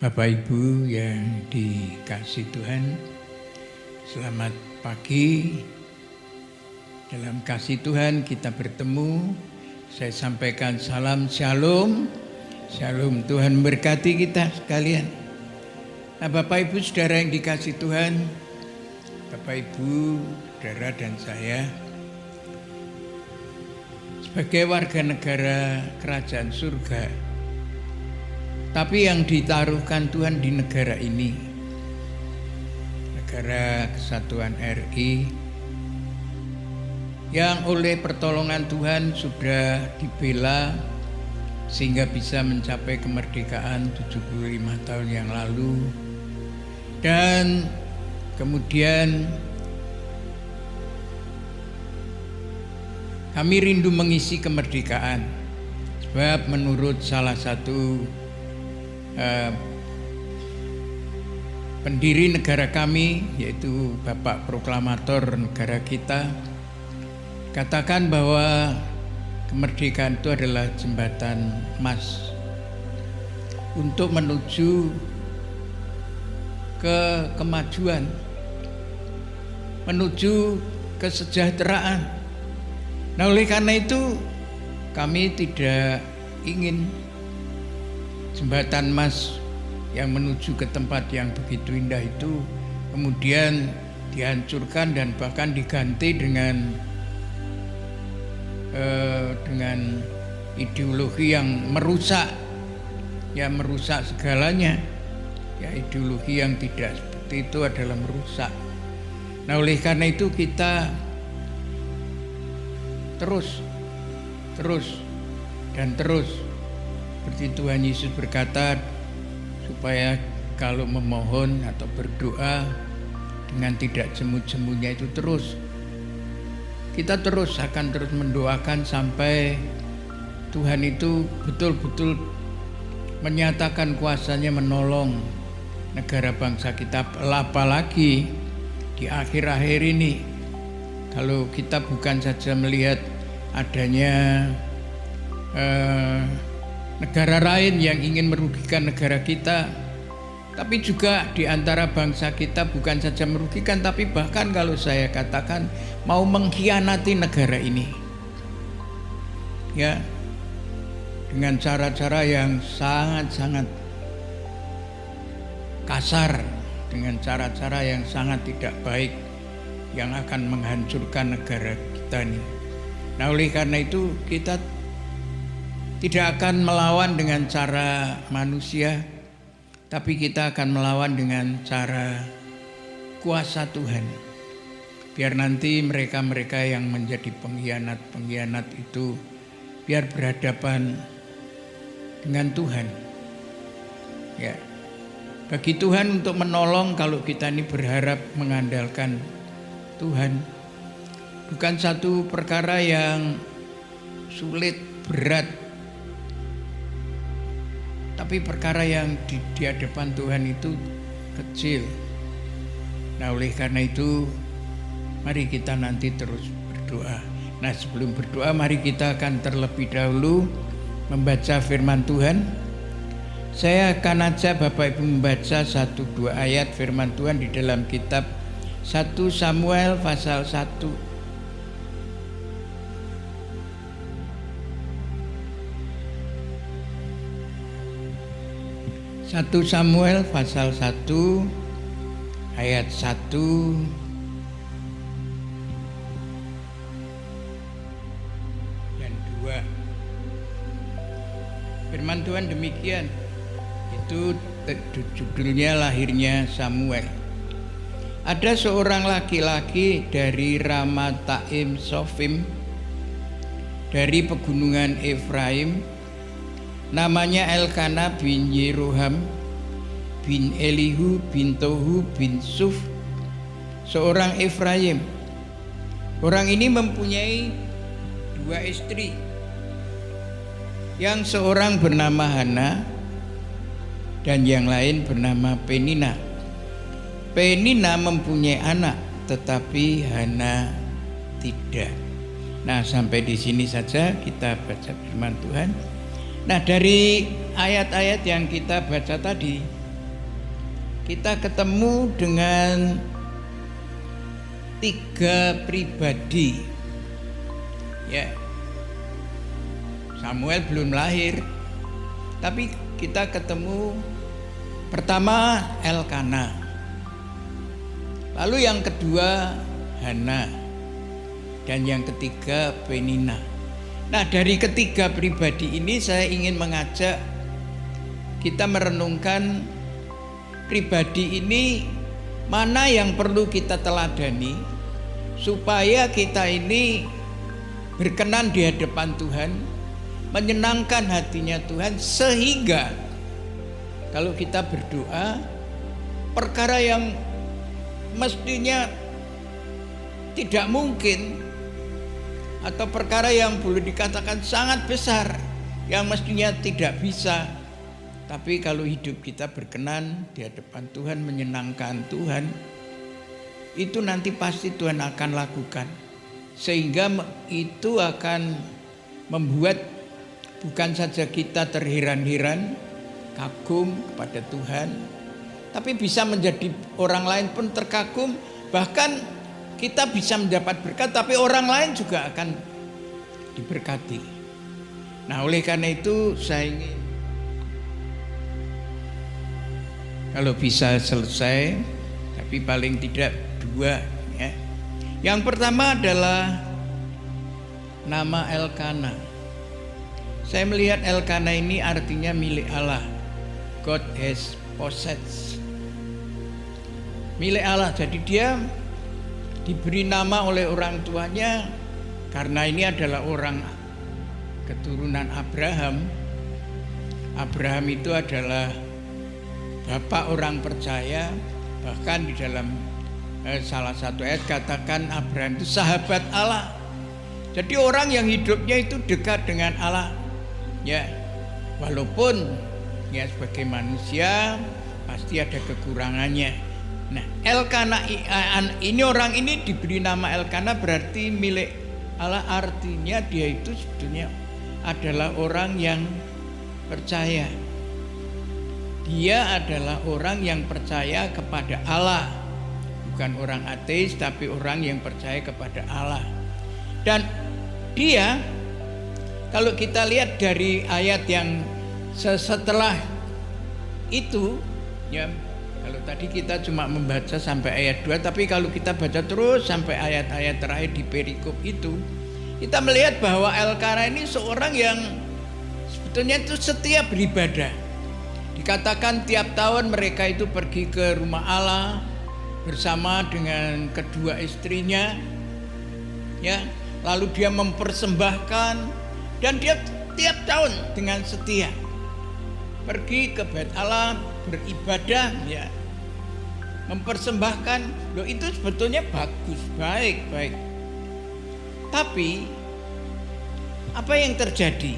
Bapak Ibu yang dikasihi Tuhan, selamat pagi. Dalam kasih Tuhan kita bertemu. Saya sampaikan salam shalom. Shalom, Tuhan berkati kita sekalian. Nah, Bapak Ibu saudara yang dikasihi Tuhan, Bapak Ibu, saudara dan saya sebagai warga negara kerajaan surga, tapi yang ditaruhkan Tuhan di negara ini, negara kesatuan RI, yang oleh pertolongan Tuhan sudah dibela sehingga bisa mencapai kemerdekaan 75 tahun yang lalu. Dan kemudian kami rindu mengisi kemerdekaan, sebab menurut salah satu pendiri negara kami, yaitu Bapak Proklamator negara kita, katakan bahwa kemerdekaan itu adalah jembatan emas untuk menuju ke kemajuan, menuju kesejahteraan. Nah, oleh karena itu kami tidak ingin jembatan emas yang menuju ke tempat yang begitu indah itu kemudian dihancurkan dan bahkan diganti dengan ideologi yang merusak segalanya. Ya, ideologi yang tidak seperti itu adalah merusak. Nah, oleh karena itu kita terus seperti Tuhan Yesus berkata, supaya kalau memohon atau berdoa dengan tidak jemu-jemunya itu kita akan terus mendoakan sampai Tuhan itu betul-betul menyatakan kuasanya menolong negara bangsa kita. Apalagi di akhir-akhir ini, kalau kita bukan saja melihat adanya negara lain yang ingin merugikan negara kita, tapi juga di antara bangsa kita bukan saja merugikan, tapi bahkan kalau saya katakan mau mengkhianati negara ini, ya, dengan cara-cara yang sangat-sangat kasar, dengan cara-cara yang sangat tidak baik, yang akan menghancurkan negara kita ini. Nah, oleh karena itu kita tidak akan melawan dengan cara manusia, tapi kita akan melawan dengan cara kuasa Tuhan. Biar nanti mereka-mereka yang menjadi pengkhianat itu biar berhadapan dengan Tuhan. Ya. Bagi Tuhan untuk menolong, kalau kita ini berharap mengandalkan Tuhan, bukan satu perkara yang sulit, berat, tapi perkara yang di hadapan Tuhan itu kecil. Nah, oleh karena itu mari kita nanti terus berdoa. Nah, sebelum berdoa mari kita akan terlebih dahulu membaca firman Tuhan. Saya akan ajak Bapak Ibu membaca 1-2 ayat firman Tuhan di dalam kitab 1 Samuel pasal 1. 1 Samuel pasal 1 ayat 1 dan 2. Firman Tuhan demikian. Itu judulnya lahirnya Samuel. Ada seorang laki-laki dari Ramataim Sofim, dari pegunungan Efraim, namanya Elkana bin Yeroham bin Elihu bin Tohu bin Suf, seorang Efraim. Orang ini mempunyai 2 istri, yang seorang bernama Hana dan yang lain bernama Penina. Penina mempunyai anak, tetapi Hana tidak. Nah, sampai di sini saja kita baca firman Tuhan. Nah, dari ayat-ayat yang kita baca tadi, kita ketemu dengan 3 pribadi. Ya. Samuel belum lahir, tapi kita ketemu pertama Elkana. Lalu yang kedua Hana. Dan yang ketiga Penina. Nah, dari ketiga pribadi ini saya ingin mengajak kita merenungkan pribadi ini mana yang perlu kita teladani supaya kita ini berkenan di hadapan Tuhan, menyenangkan hatinya Tuhan, sehingga kalau kita berdoa perkara yang mestinya tidak mungkin atau perkara yang boleh dikatakan sangat besar yang mestinya tidak bisa, tapi kalau hidup kita berkenan di hadapan Tuhan, menyenangkan Tuhan, itu nanti pasti Tuhan akan lakukan. Sehingga itu akan membuat bukan saja kita terheran-heran, kagum kepada Tuhan, tapi bisa menjadi orang lain pun terkagum. Bahkan kita bisa mendapat berkat, tapi orang lain juga akan diberkati. Nah, oleh karena itu saya ingin kalau bisa selesai, tapi paling tidak 2 ya. Yang pertama adalah nama Elkana. Saya melihat Elkana ini artinya milik Allah. God has possessed. Milik Allah. Jadi dia diberi nama oleh orang tuanya karena ini adalah orang keturunan Abraham. Abraham itu adalah bapak orang percaya. Bahkan di dalam salah satu ayat katakan Abraham itu sahabat Allah. Jadi orang yang hidupnya itu dekat dengan Allah. Ya, walaupun ya sebagai manusia pasti ada kekurangannya. Nah, Elkana ini, orang ini diberi nama Elkana berarti milik Allah, artinya dia itu sebetulnya adalah orang yang percaya. Dia adalah orang yang percaya kepada Allah. Bukan orang ateis, tapi orang yang percaya kepada Allah. Dan dia, kalau kita lihat dari ayat yang setelah itu, ya, kalau tadi kita cuma membaca sampai ayat 2, tapi kalau kita baca terus sampai ayat-ayat terakhir di perikop itu, kita melihat bahwa Elkana ini seorang yang sebetulnya itu setia beribadah. Dikatakan tiap tahun mereka itu pergi ke rumah Allah bersama dengan kedua istrinya, ya. Lalu dia mempersembahkan, dan dia tiap tahun dengan setia pergi ke Bait Allah beribadah, ya, mempersembahkan. Loh, itu sebetulnya bagus, baik. Tapi apa yang terjadi?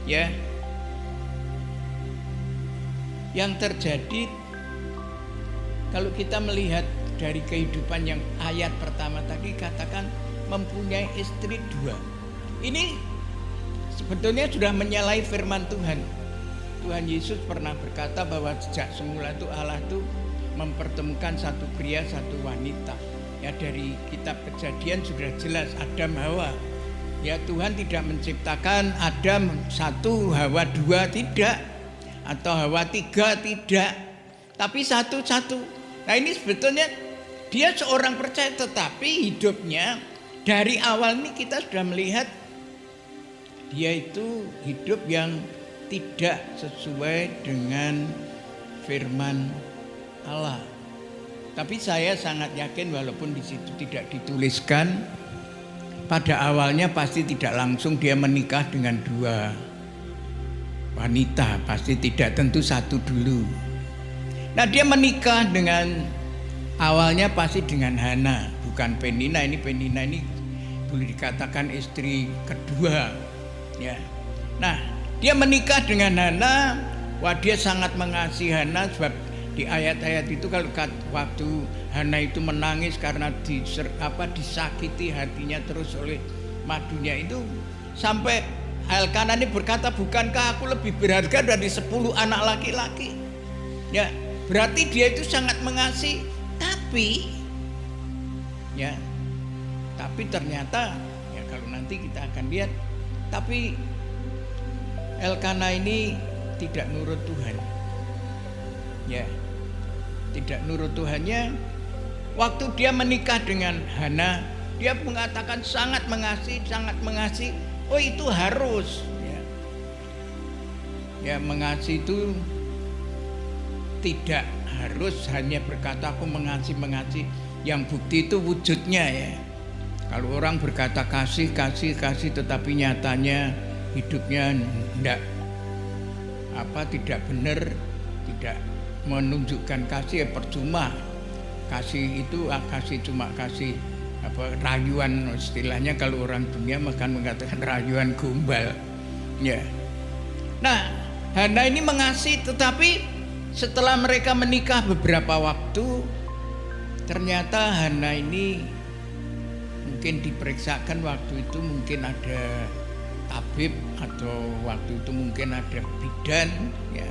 Ya, yang terjadi kalau kita melihat dari kehidupan yang ayat pertama tadi katakan mempunyai istri 2. Ini sebetulnya sudah menyalahi firman Tuhan. Tuhan Yesus pernah berkata bahwa sejak semula itu Allah itu mempertemukan satu pria, satu wanita. Ya, dari kitab Kejadian sudah jelas Adam Hawa. Ya, Tuhan tidak menciptakan Adam 1, Hawa 2, tidak. Atau Hawa 3, tidak. Tapi satu-satu. Nah, ini sebetulnya dia seorang percaya, tetapi hidupnya dari awal ini kita sudah melihat dia itu hidup yang tidak sesuai dengan firman Allah. Tapi saya sangat yakin walaupun di situ tidak dituliskan, pada awalnya pasti tidak langsung dia menikah dengan 2 wanita, pasti tidak, tentu satu dulu. Nah, dia menikah dengan awalnya pasti dengan Hana, bukan Penina. Ini Penina ini boleh dikatakan istri kedua, ya. Nah, dia menikah dengan Hana. Wah, dia sangat mengasihi Hana, sebab di ayat-ayat itu kalau waktu Hana itu menangis karena disakiti hatinya terus oleh madunya itu, sampai Elkana ini berkata, bukankah aku lebih berharga dari 10 anak laki-laki? Ya, Berarti dia itu sangat mengasihi, tapi ternyata ya kalau nanti kita akan lihat, tapi Elkana ini tidak nurut Tuhan. Ya, tidak nurut Tuhannya. Waktu dia menikah dengan Hana, dia mengatakan sangat mengasihi. Oh, itu harus. Ya, mengasihi itu tidak harus hanya berkata aku mengasihi. Yang bukti itu wujudnya ya. Kalau orang berkata kasih tetapi nyatanya hidupnya tidak benar, tidak menunjukkan kasih, ya percuma. Kasih itu cuma kasih rayuan, istilahnya kalau orang dunia makan mengatakan rayuan gombal. Ya. Nah, Hana ini mengasihi, tetapi setelah mereka menikah beberapa waktu, ternyata Hana ini mungkin diperiksakan waktu itu, mungkin ada tabib atau waktu itu mungkin ada bidan ya.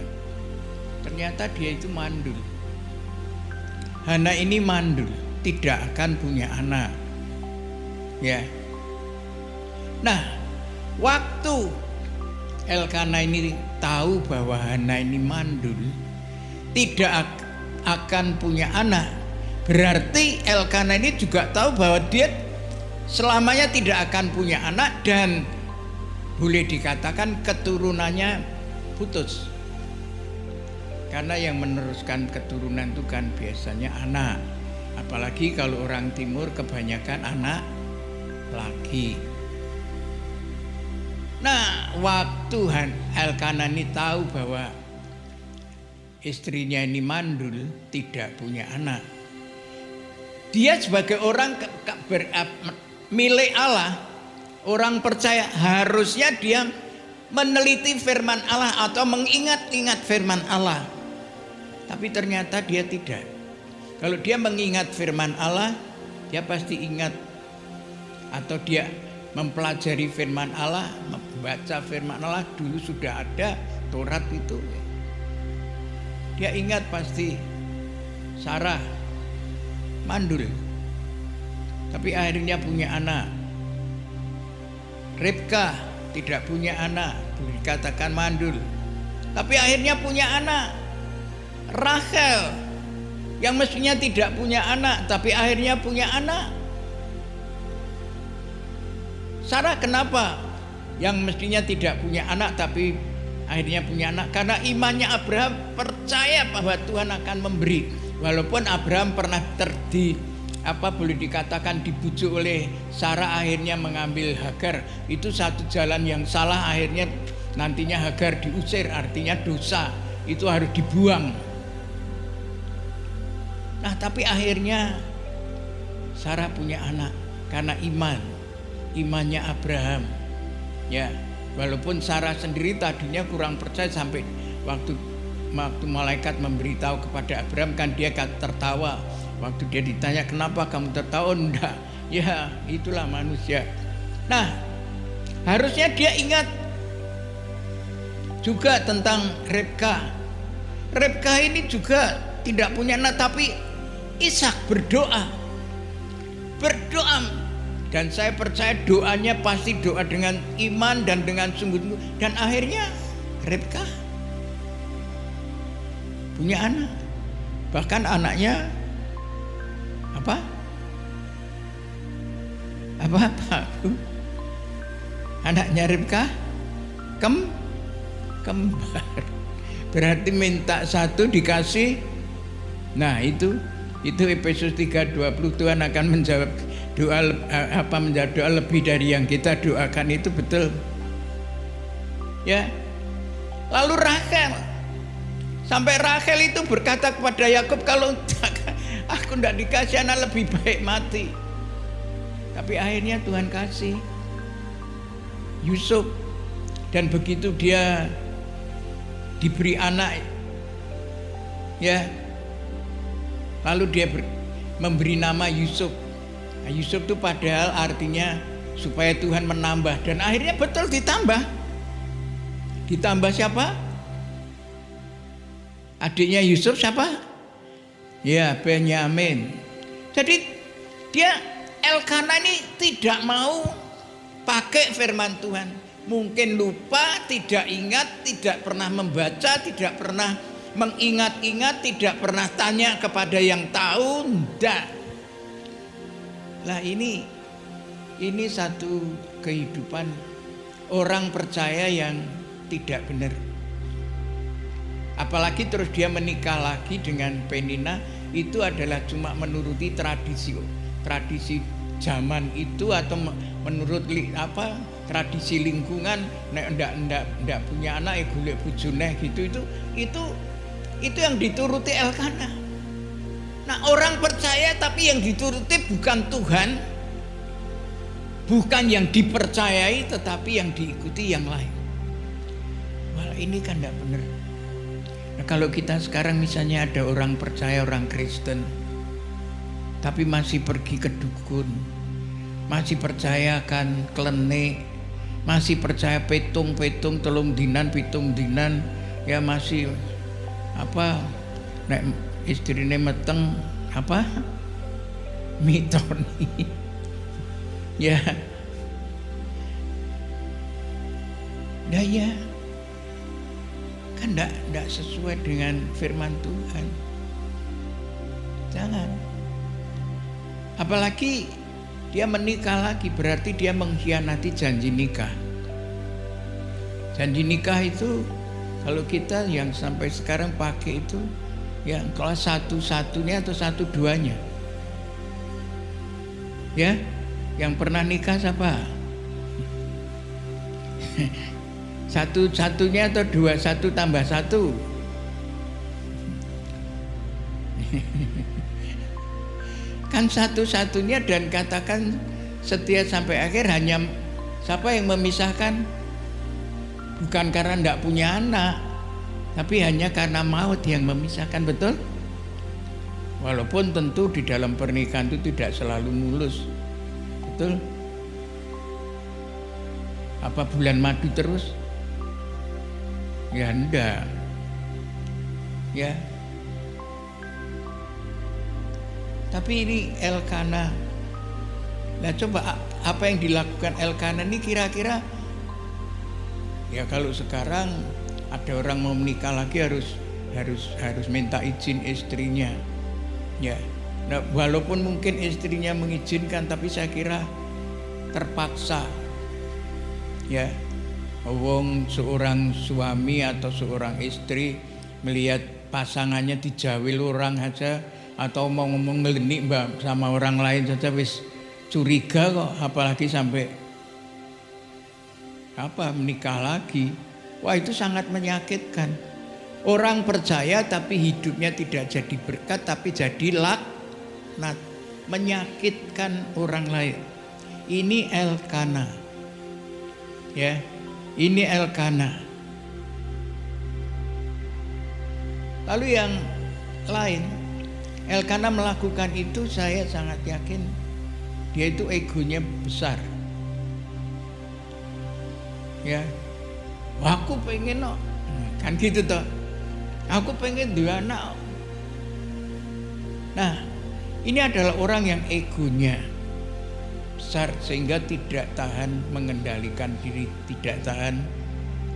Ternyata dia itu mandul. Hana ini mandul, tidak akan punya anak. Ya. Nah, waktu Elkana ini tahu bahwa Hana ini mandul, tidak akan punya anak, berarti Elkana ini juga tahu bahwa dia selamanya tidak akan punya anak dan boleh dikatakan keturunannya putus. Karena yang meneruskan keturunan itu kan biasanya anak. Apalagi kalau orang timur kebanyakan anak laki. Nah, waktu Elkana ini tahu bahwa istrinya ini mandul, tidak punya anak, dia sebagai orang milik Allah, orang percaya, harusnya dia meneliti firman Allah atau mengingat-ingat firman Allah. Tapi ternyata dia tidak. Kalau dia mengingat firman Allah, dia pasti ingat, atau dia mempelajari firman Allah, membaca firman Allah, dulu sudah ada Taurat itu. Dia ingat pasti Sarah mandul, tapi akhirnya punya anak. Ribka tidak punya anak, dikatakan mandul, tapi akhirnya punya anak. Rachel yang mestinya tidak punya anak, tapi akhirnya punya anak. Sarah kenapa yang mestinya tidak punya anak tapi akhirnya punya anak? Karena imannya Abraham percaya bahwa Tuhan akan memberi. Walaupun Abraham pernah boleh dikatakan dibujuk oleh Sarah, akhirnya mengambil Hagar. Itu satu jalan yang salah, akhirnya nantinya Hagar diusir, artinya dosa itu harus dibuang. Nah, tapi akhirnya Sarah punya anak karena imannya Abraham. Ya, walaupun Sarah sendiri tadinya kurang percaya, sampai waktu malaikat memberitahu kepada Abraham, kan dia tertawa. Waktu dia ditanya, kenapa kamu tertawa? Enggak, ya itulah manusia. Nah, harusnya dia ingat juga tentang Ribka. Ribka ini juga tidak punya anak, tapi Ishak berdoa, dan saya percaya doanya pasti doa dengan iman dan dengan sungguh-sungguh, dan akhirnya Ribka punya anak. Bahkan anaknya apa? Anaknya Ribka kembar. Berarti minta satu dikasih. Nah, itu Efesus 3:20, Tuhan akan menjawab menjawab doa lebih dari yang kita doakan, itu betul. Ya. Lalu Rachel, sampai Rachel itu berkata kepada Yakub, kalau aku tidak dikasih anak lebih baik mati. Tapi akhirnya Tuhan kasih Yusuf, dan begitu dia diberi anak, ya, lalu dia memberi nama Yusuf. Nah, Yusuf itu padahal artinya supaya Tuhan menambah, dan akhirnya betul ditambah. Ditambah siapa? Adiknya Yusuf siapa? Ya, Benyamin. Jadi dia Elkana ini tidak mau pakai firman Tuhan. Mungkin lupa, tidak ingat, tidak pernah membaca, tidak pernah mengingat-ingat, tidak pernah tanya kepada yang tahu, enggak. Lah ini satu kehidupan orang percaya yang tidak benar. Apalagi terus dia menikah lagi dengan Penina, itu adalah cuma menuruti tradisi zaman itu, atau menurut tradisi lingkungan. Nek ndak punya anak golek bojone gitu, itu yang dituruti Elkana. Nah, orang percaya tapi yang dituruti bukan Tuhan, bukan yang dipercayai, tetapi yang diikuti yang lain. Wah, ini kan tidak benar. Nah, kalau kita sekarang misalnya ada orang percaya, orang Kristen, tapi masih pergi ke dukun, masih percaya kan klenik, masih percaya petung telung dinan, pitung dinan, ya masih nek istrine meteng mitoni. Ya. Nah ya. Kan enggak sesuai dengan firman Tuhan. Jangan. Apalagi dia menikah lagi, berarti dia mengkhianati janji nikah. Janji nikah itu kalau kita yang sampai sekarang pakai itu ya kelas satu-satunya atau satu-duanya. Ya, yang pernah nikah siapa? Satu-satunya atau 21 tambah 1? Kan satu-satunya, dan katakan setia sampai akhir. Hanya siapa yang memisahkan? Bukan karena tidak punya anak, tapi hanya karena maut yang memisahkan, betul? Walaupun tentu di dalam pernikahan itu tidak selalu mulus, betul? Apa bulan madu terus? Ya enggak. Ya. Tapi ini Elkana. Nah, coba apa yang dilakukan Elkana ini kira-kira, ya kalau sekarang ada orang mau menikah lagi harus minta izin istrinya. Ya. Nah, walaupun mungkin istrinya mengizinkan, tapi saya kira terpaksa. Ya. Wong seorang suami atau seorang istri melihat pasangannya dijawil orang saja, atau mau ngomong ngelenik sama orang lain saja wis curiga kok, apalagi sampai menikah lagi. Wah, itu sangat menyakitkan. Orang percaya tapi hidupnya tidak jadi berkat, tapi jadi laknat, menyakitkan orang lain. Ini Elkana. Ya. Ini Elkana. Lalu yang lain, Elkana melakukan itu, saya sangat yakin dia itu egonya besar. Ya, aku pengen kan gitu toh. Aku pengen dua anak. Nah, ini adalah orang yang egonya besar sehingga tidak tahan mengendalikan diri, tidak tahan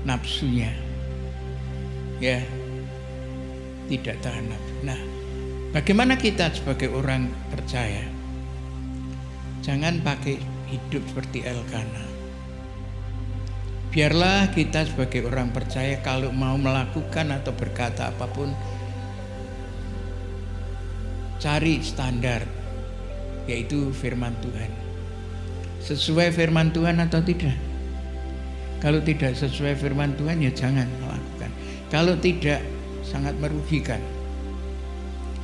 nafsunya. Ya, tidak tahan nafsu. Nah, bagaimana kita sebagai orang percaya? Jangan pakai hidup seperti Elkana. Biarlah kita sebagai orang percaya kalau mau melakukan atau berkata apapun, cari standar, yaitu firman Tuhan. Sesuai firman Tuhan atau tidak? Kalau tidak sesuai firman Tuhan, ya jangan melakukan. Kalau tidak, sangat merugikan.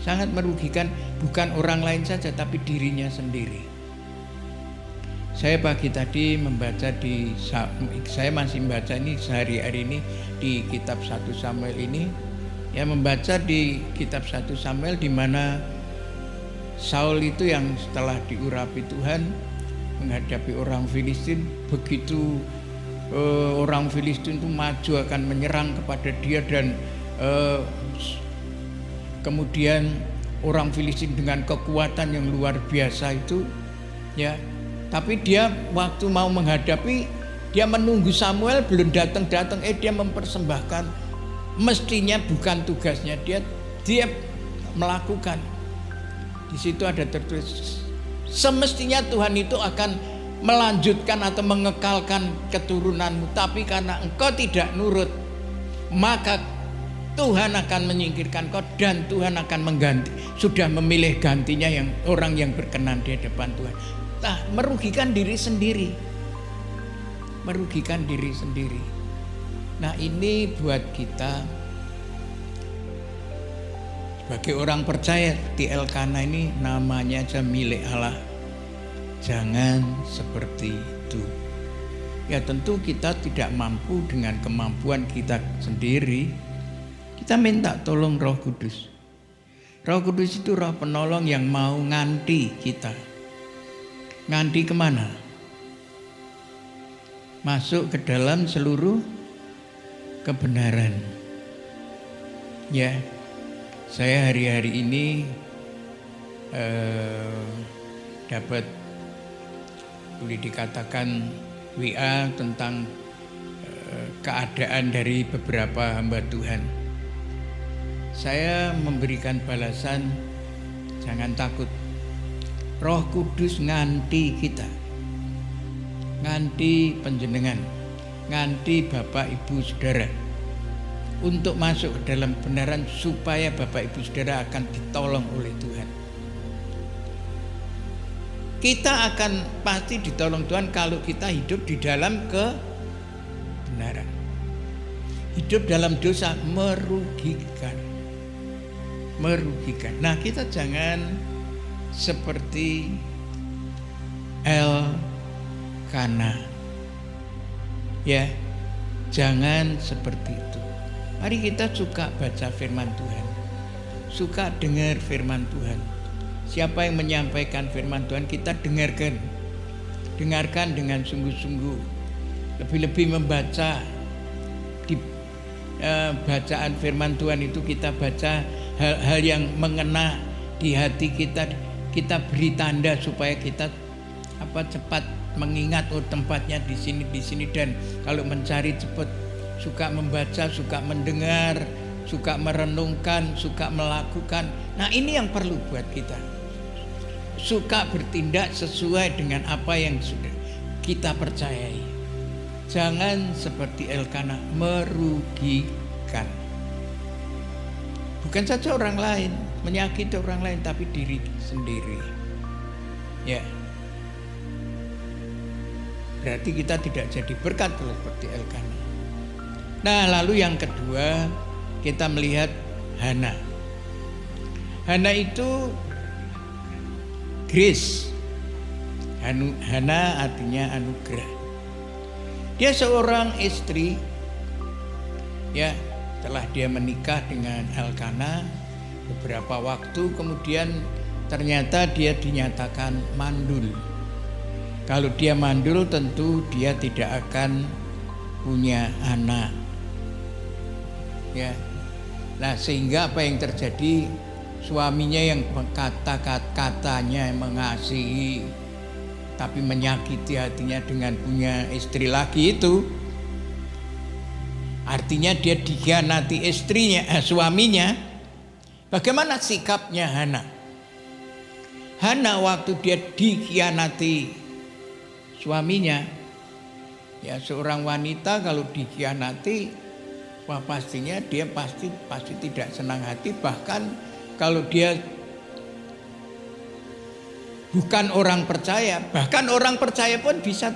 Sangat merugikan, bukan orang lain saja, tapi dirinya sendiri. Saya pagi tadi membaca saya masih membaca ini sehari-hari ini di kitab 1 Samuel ini. Ya, membaca di kitab 1 Samuel di mana Saul itu yang setelah diurapi Tuhan menghadapi orang Filistin, begitu orang Filistin itu maju akan menyerang kepada dia, dan kemudian orang Filistin dengan kekuatan yang luar biasa itu, ya. Tapi dia waktu mau menghadapi, dia menunggu Samuel belum datang-datang, dia mempersembahkan, mestinya bukan tugasnya dia melakukan. Di situ ada tertulis, semestinya Tuhan itu akan melanjutkan atau mengekalkan keturunanmu, tapi karena engkau tidak nurut, maka Tuhan akan menyingkirkan kau dan Tuhan akan mengganti, sudah memilih gantinya yang orang yang berkenan di hadapan Tuhan. Nah, merugikan diri sendiri. Merugikan diri sendiri. Nah, ini buat kita sebagai orang percaya di Elkanah ini, namanya aja milik Allah. Jangan seperti itu. Ya tentu kita tidak mampu dengan kemampuan kita sendiri. Kita minta tolong Roh Kudus. Roh Kudus itu roh penolong yang mau nganti kita. Nganti kemana? Masuk ke dalam seluruh kebenaran. Ya, saya hari-hari ini dapat boleh dikatakan WA tentang keadaan dari beberapa hamba Tuhan. Saya memberikan balasan, jangan takut. Roh Kudus nganti kita, nganti panjenengan, nganti Bapak Ibu Saudara untuk masuk ke dalam kebenaran, supaya Bapak Ibu Saudara akan ditolong oleh Tuhan. Kita akan pasti ditolong Tuhan kalau kita hidup di dalam kebenaran. Hidup dalam dosa merugikan. Nah, kita jangan seperti Elkanah. Ya, jangan seperti itu. Mari kita suka baca firman Tuhan, suka dengar firman Tuhan. Siapa yang menyampaikan firman Tuhan, kita dengarkan dengan sungguh-sungguh. Lebih-lebih membaca di bacaan firman Tuhan itu, kita baca hal-hal yang mengena di hati kita. Kita beri tanda supaya kita cepat mengingat, tempatnya di sini, dan kalau mencari cepat, suka membaca, suka mendengar, suka merenungkan, suka melakukan. Nah, ini yang perlu buat kita. Suka bertindak sesuai dengan apa yang sudah kita percayai. Jangan seperti Elkanah, merugikan. Bukan saja orang lain, menyakiti orang lain, tapi diri sendiri. Ya. Berarti kita tidak jadi berkat kalau seperti Elkanah. Nah, lalu yang kedua, kita melihat Hana. Hana itu grace. Hana artinya anugerah. Dia seorang istri, ya, setelah dia menikah dengan Elkanah, beberapa waktu kemudian ternyata dia dinyatakan mandul. Kalau dia mandul, tentu dia tidak akan punya anak. Ya. Nah, sehingga apa yang terjadi? Suaminya yang katanya mengasihi, tapi menyakiti hatinya dengan punya istri lagi itu, artinya dia dikhianati suaminya. Bagaimana sikapnya Hana? Hana waktu dia dikhianati suaminya, ya, seorang wanita kalau dikhianati, wah pastinya dia pasti tidak senang hati. Bahkan kalau dia bukan orang percaya, bahkan orang percaya pun bisa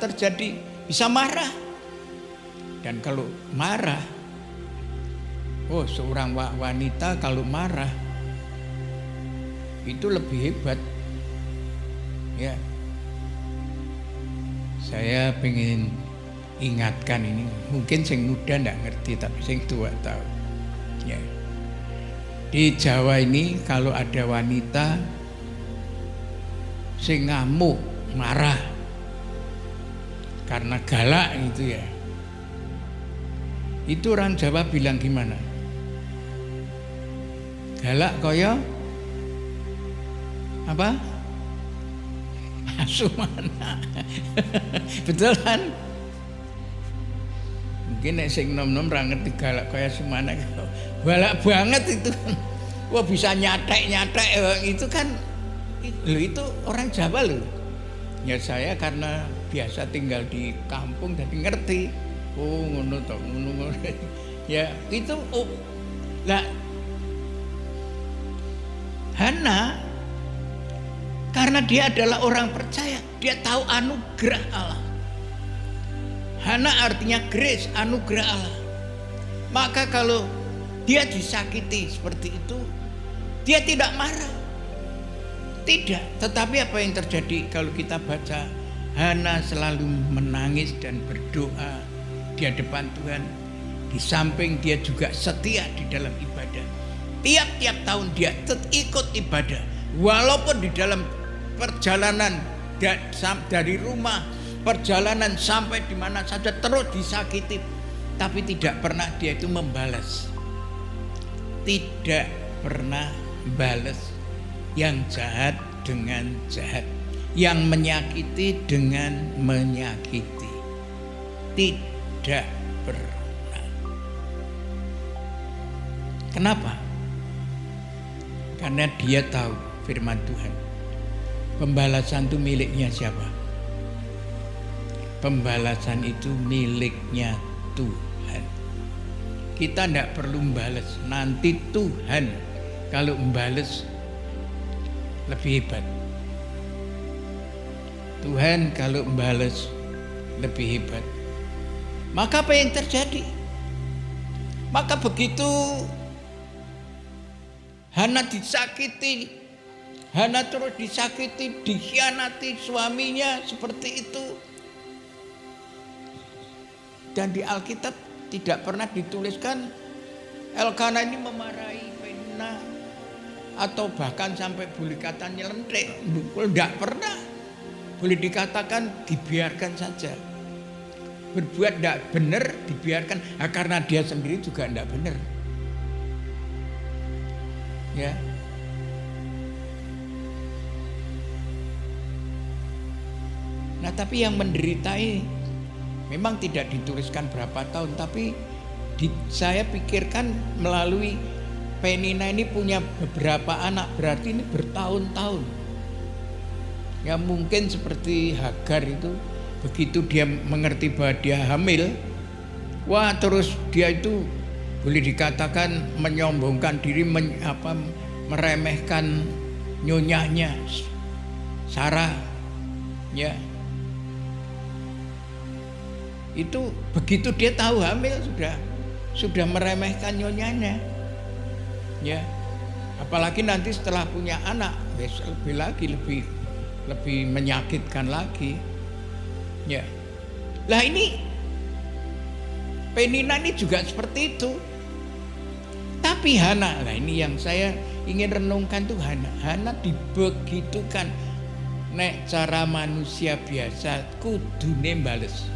marah. Dan kalau marah, seorang wanita kalau marah itu lebih hebat. Ya, saya pengen ingatkan ini, mungkin sing muda ndak ngerti, tapi sing tua tahu. Ya. Di Jawa ini kalau ada wanita sing ngamuk, marah karena galak gitu ya, itu orang Jawa bilang gimana? galak kaya apa? Sumana. Betul kan? Mungkin nek sing nom-nom ra ngerti galak kaya Sumana. Galak banget itu. Wah bisa nyatek-nyatek itu kan itu orang Jawa loh. Ya saya karena biasa tinggal di kampung jadi ngerti. Oh ngono toh, ngono. Ya itu lah Hana karena dia adalah orang percaya, dia tahu anugerah Allah. Hana artinya grace, anugerah Allah. Maka kalau dia disakiti seperti itu, dia tidak marah. Tidak, tetapi apa yang terjadi kalau kita baca, Hana selalu menangis dan berdoa di hadapan Tuhan. Di samping dia juga setia di dalam ibadah. Tiap-tiap tahun dia ikut ibadah. Walaupun di dalam perjalanan dari rumah, perjalanan sampai di mana saja terus disakiti, tapi tidak pernah dia itu membalas. Tidak pernah balas yang jahat dengan jahat, yang menyakiti dengan menyakiti. Tidak pernah. Kenapa? Karena dia tahu firman Tuhan. Pembalasan itu miliknya siapa? Pembalasan itu miliknya Tuhan. Kita tidak perlu membalas. Nanti Tuhan kalau membalas lebih hebat. Tuhan kalau membalas lebih hebat. Maka apa yang terjadi? Maka begitu Hana disakiti, Hana terus disakiti, dikhianati suaminya seperti itu. Dan di Alkitab tidak pernah dituliskan Elkana ini memarahi Penina atau bahkan sampai boleh kata nyelentik. Tidak pernah. Boleh dikatakan dibiarkan saja. Berbuat tidak benar dibiarkan, karena dia sendiri juga tidak benar. Ya. Nah, tapi yang menderita ini memang tidak dituliskan berapa tahun, tapi saya pikirkan melalui Penina ini punya beberapa anak, berarti ini bertahun-tahun. Ya mungkin seperti Hagar itu, begitu dia mengerti bahwa dia hamil, wah terus dia itu boleh dikatakan menyombongkan diri, meremehkan nyonyanya Sarah, ya. Itu begitu dia tahu hamil sudah meremehkan nyonyanya, ya. Apalagi nanti setelah punya anak, lebih menyakitkan lagi, ya. Lah ini Penina ini juga seperti itu. Tapi Hana, nah ini yang saya ingin renungkan tuh Hana dibegitukan. Nek cara manusia biasa kudune bales.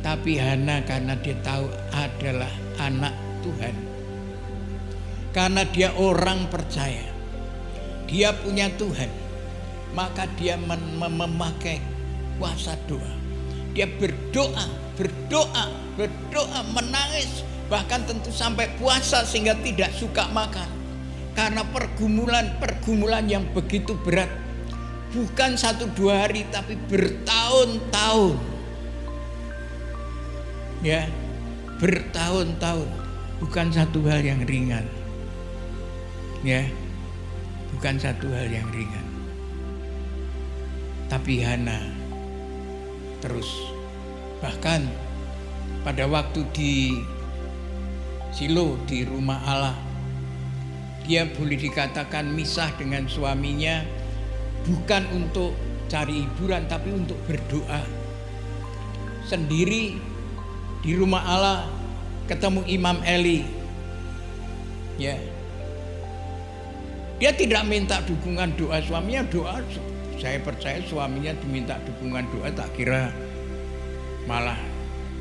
Tapi Hana karena dia tahu adalah anak Tuhan. Karena dia orang percaya. Dia punya Tuhan. Maka dia memakai kuasa doa. Dia berdoa, menangis. Bahkan tentu sampai puasa sehingga tidak suka makan. Karena pergumulan yang begitu berat. Bukan 1-2 hari tapi bertahun-tahun. Ya, bertahun-tahun. Bukan satu hal yang ringan. Ya, bukan satu hal yang ringan. Tapi Hana terus. Bahkan pada waktu di Silo di rumah Allah, dia boleh dikatakan misah dengan suaminya bukan untuk cari hiburan tapi untuk berdoa. Sendiri di rumah Allah ketemu Imam Eli. Ya. Dia tidak minta dukungan doa suaminya, doa. Saya percaya suaminya diminta dukungan doa, tak kira malah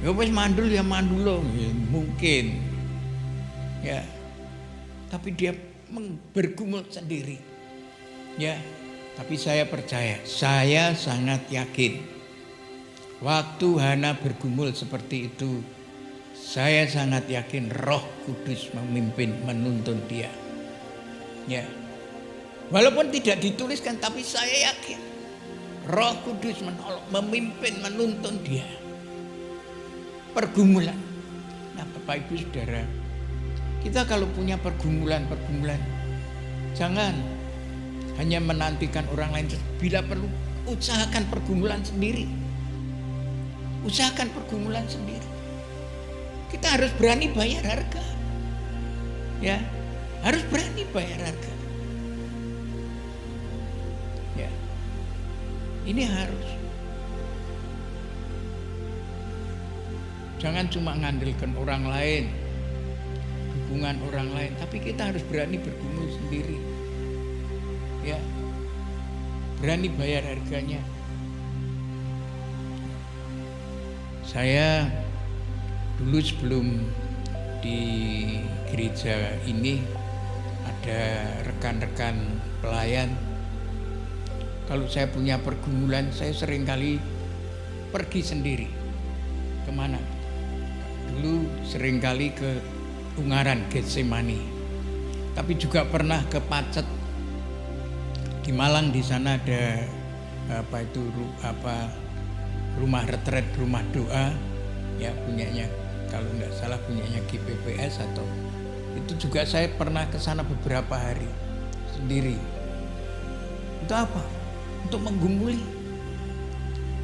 ya wis mandul ya mandul loh, ya, mungkin. Ya. tapi dia bergumul sendiri. Ya, tapi saya percaya, saya sangat yakin waktu Hana bergumul seperti itu, saya sangat yakin Roh Kudus memimpin, menuntun dia. Ya, walaupun tidak dituliskan, tapi saya yakin Roh Kudus memimpin, menuntun dia. Pergumulan. Nah, Bapak Ibu Saudara, kita kalau punya pergumulan, jangan hanya menantikan orang lain. Bila perlu, usahakan pergumulan sendiri. Usahakan pergumulan sendiri. Kita harus berani bayar harga. Ya, harus berani bayar harga. Ya, ini harus. Jangan cuma ngandalkan orang lain, dukungan orang lain, tapi kita harus berani bergumul sendiri. Ya, berani bayar harganya. Saya dulu sebelum di gereja ini ada rekan-rekan pelayan. Kalau saya punya pergumulan, saya seringkali pergi sendiri. Kemana? Dulu seringkali ke Ungaran, Getsemani. Tapi juga pernah ke Pacet. Di Malang, di sana ada rumah retret, rumah doa, ya punyanya, kalau nggak salah punyanya GPPS atau itu juga saya pernah ke sana beberapa hari sendiri. Untuk apa? Untuk menggumuli,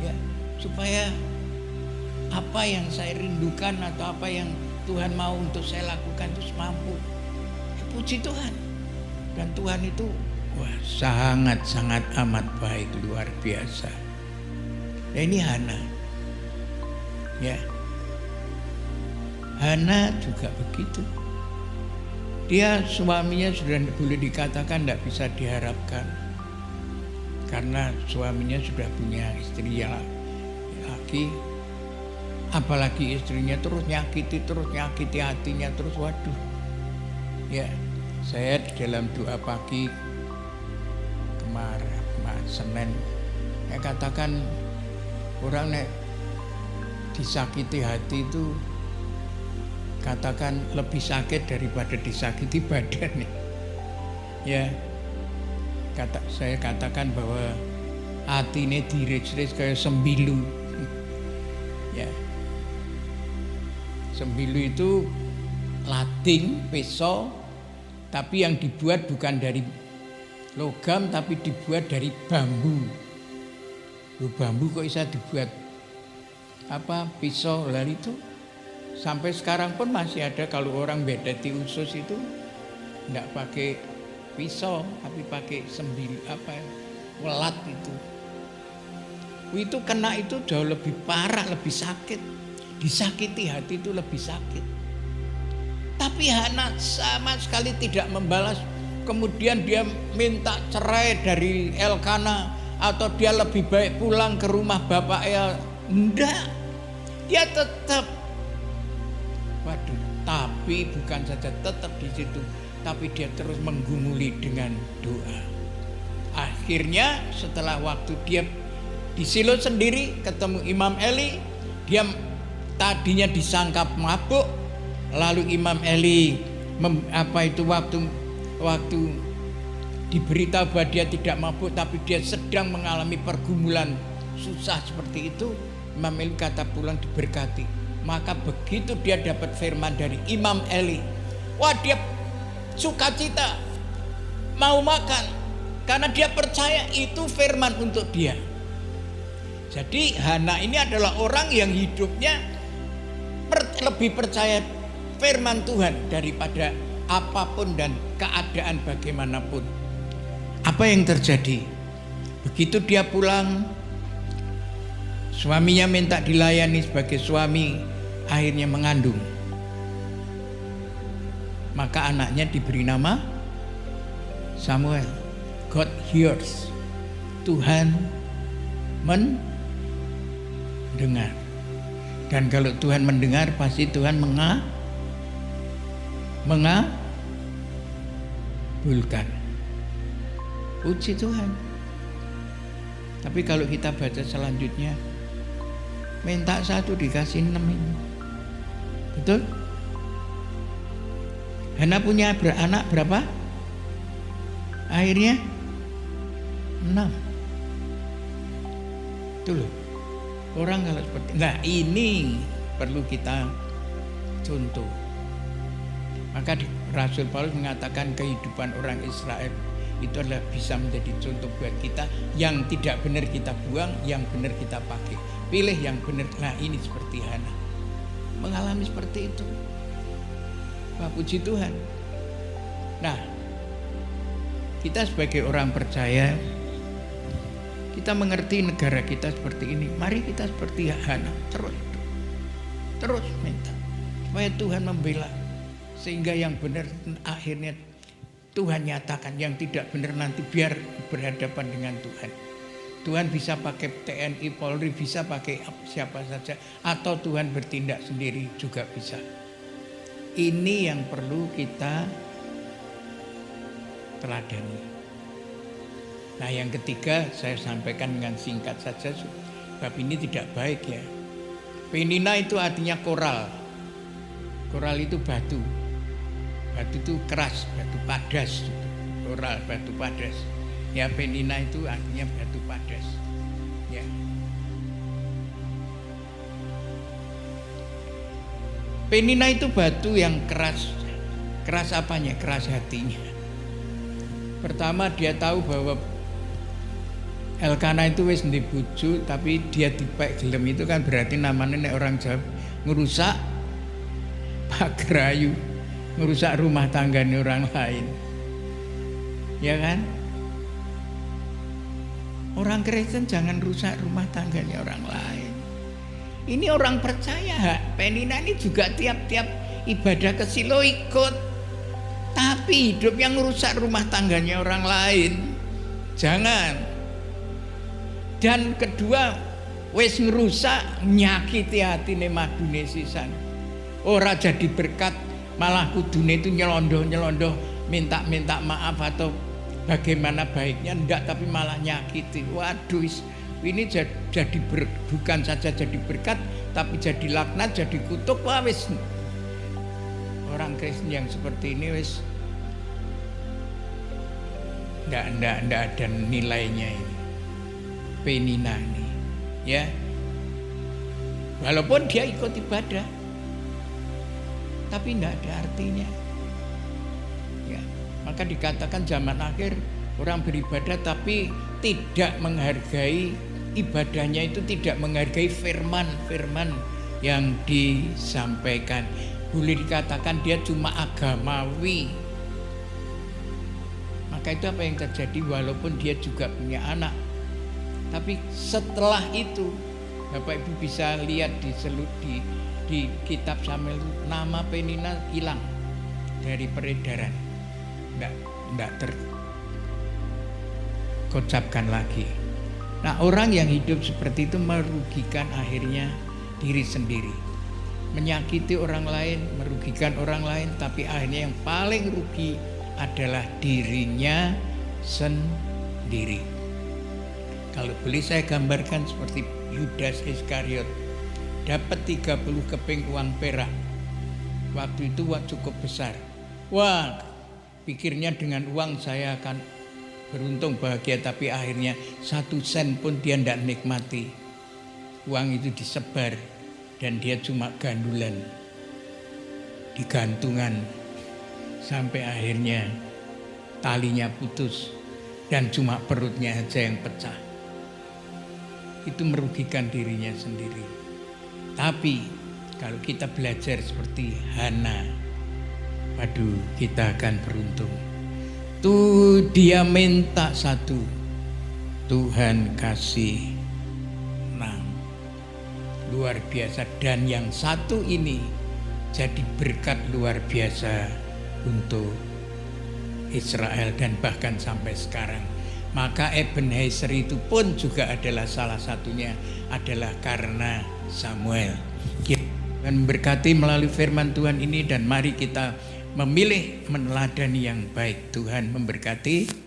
ya, supaya apa yang saya rindukan atau apa yang Tuhan mau untuk saya lakukan itu mampu. Ya, puji Tuhan. Dan Tuhan itu sangat amat baik, luar biasa. Nah, ini Hana. Ya. Hana juga begitu. Dia suaminya sudah boleh dikatakan tidak bisa diharapkan. Karena suaminya sudah punya istri laki. Apalagi istrinya terus nyakiti hatinya terus, waduh. Ya, saya di dalam doa pagi kemarin Senin, saya katakan orang nek disakiti hati itu katakan lebih sakit daripada disakiti badan. Ya, saya katakan bahwa hati ini diris-ris kayak sembilu. Ya, sembilu itu lading, pisau, tapi yang dibuat bukan dari logam tapi dibuat dari bambu. Bambu kok bisa dibuat pisau, lalu itu sampai sekarang pun masih ada. Kalau orang bedeti usus itu enggak pakai pisau tapi pakai sembilu welat itu. Itu kena itu jauh lebih parah, lebih sakit. Disakiti hati itu lebih sakit. Tapi Hana sama sekali tidak membalas. Kemudian dia minta cerai dari Elkana, atau dia lebih baik pulang ke rumah bapaknya. Enggak, dia tetap. Waduh, tapi bukan saja tetap di situ, tapi dia terus menggumuli dengan doa. Akhirnya setelah waktu dia di Silo sendiri ketemu Imam Eli, dia tadinya disangka mabuk, lalu Imam Eli waktu diberitahu bahwa dia tidak mabuk tapi dia sedang mengalami pergumulan susah seperti itu, Imam Eli kata pulang diberkati. Maka begitu dia dapat firman dari Imam Eli, wah dia sukacita, mau makan karena dia percaya itu firman untuk dia. Jadi Hana ini adalah orang yang hidupnya lebih percaya firman Tuhan daripada apapun dan keadaan bagaimanapun. Apa yang terjadi? Begitu dia pulang, suaminya minta dilayani sebagai suami, akhirnya mengandung. Maka anaknya diberi nama Samuel. God hears. Tuhan mendengar. Dan kalau Tuhan mendengar, pasti Tuhan dikabulkan. Puji Tuhan. Tapi kalau kita baca selanjutnya, minta 1 dikasih 6 ini. Betul? Hana punya anak berapa? Akhirnya 6. Itu loh. Orang kalau seperti, nah ini perlu kita contoh. Maka Rasul Paulus mengatakan kehidupan orang Israel itu adalah bisa menjadi contoh buat kita. Yang tidak benar kita buang, yang benar kita pakai. Pilih yang benar. Nah ini seperti Hana mengalami seperti itu. Wah, puji Tuhan. Nah, kita sebagai orang percaya, kita mengerti negara kita seperti ini. Mari kita seperti Hana, terus minta supaya Tuhan membela, sehingga yang benar akhirnya Tuhan nyatakan, yang tidak benar nanti biar berhadapan dengan Tuhan. Tuhan bisa pakai TNI, Polri, bisa pakai siapa saja, atau Tuhan bertindak sendiri juga bisa. Ini yang perlu kita teladani. Nah yang ketiga saya sampaikan dengan singkat saja, bab ini tidak baik ya. Penina itu artinya koral. Koral itu batu. Batu itu keras, batu padas. Koral, batu padas. Ya penina itu artinya batu padas. Ya. Penina itu batu yang keras. Keras apanya? Keras hatinya. Pertama dia tahu bahwa Elkana itu wis ndek bojo tapi dia dipek gelem, itu kan berarti namanya nek orang Jawa ngerusak pagrayu, ngerusak rumah tangganya orang lain. Ya kan? Orang Kristen jangan rusak rumah tangganya orang lain. Ini orang percaya. Penina ini juga tiap-tiap ibadah ke Silo ikut, tapi hidup yang merusak rumah tangganya orang lain. Jangan. Dan kedua, wis ngerusak nyakiti hatine madune sisan. Ora jadi berkat, malah kudune itu nyelondoh minta maaf atau bagaimana baiknya, enggak, tapi malah nyakiti. Waduh, ini jadi bukan saja jadi berkat, tapi jadi laknat, jadi kutuk. Wah wis, orang Kristen yang seperti ini wis enggak ada nilainya ini. Penina ini, ya. Walaupun dia ikut ibadah, tapi enggak ada artinya. Ya, maka dikatakan zaman akhir orang beribadah tapi tidak menghargai ibadahnya, itu tidak menghargai firman yang disampaikan. Boleh dikatakan dia cuma agamawi. Maka itu apa yang terjadi? Walaupun dia juga punya anak, tapi setelah itu Bapak Ibu bisa lihat di kitab Samuel, nama Penina hilang dari peredaran, enggak terkocapkan lagi. Nah orang yang hidup seperti itu merugikan akhirnya diri sendiri, menyakiti orang lain, merugikan orang lain, tapi akhirnya yang paling rugi adalah dirinya sendiri. Kalau boleh saya gambarkan seperti Yudas Iskariot, dapat 30 keping uang perak. Waktu itu cukup besar. Wah, pikirnya dengan uang saya akan beruntung bahagia, tapi akhirnya 1 sen pun dia tidak nikmati. Uang itu disebar dan dia cuma gandulan, digantungan, sampai akhirnya talinya putus dan cuma perutnya aja yang pecah. Itu merugikan dirinya sendiri. Tapi kalau kita belajar seperti Hana, waduh, kita akan beruntung. Tuh dia minta 1, Tuhan kasih 6. Luar biasa. Dan yang 1 ini jadi berkat luar biasa untuk Israel dan bahkan sampai sekarang. Maka Ebenezer itu pun juga adalah salah satunya adalah karena Samuel. Tuhan memberkati melalui firman Tuhan ini, dan mari kita memilih meneladani yang baik. Tuhan memberkati.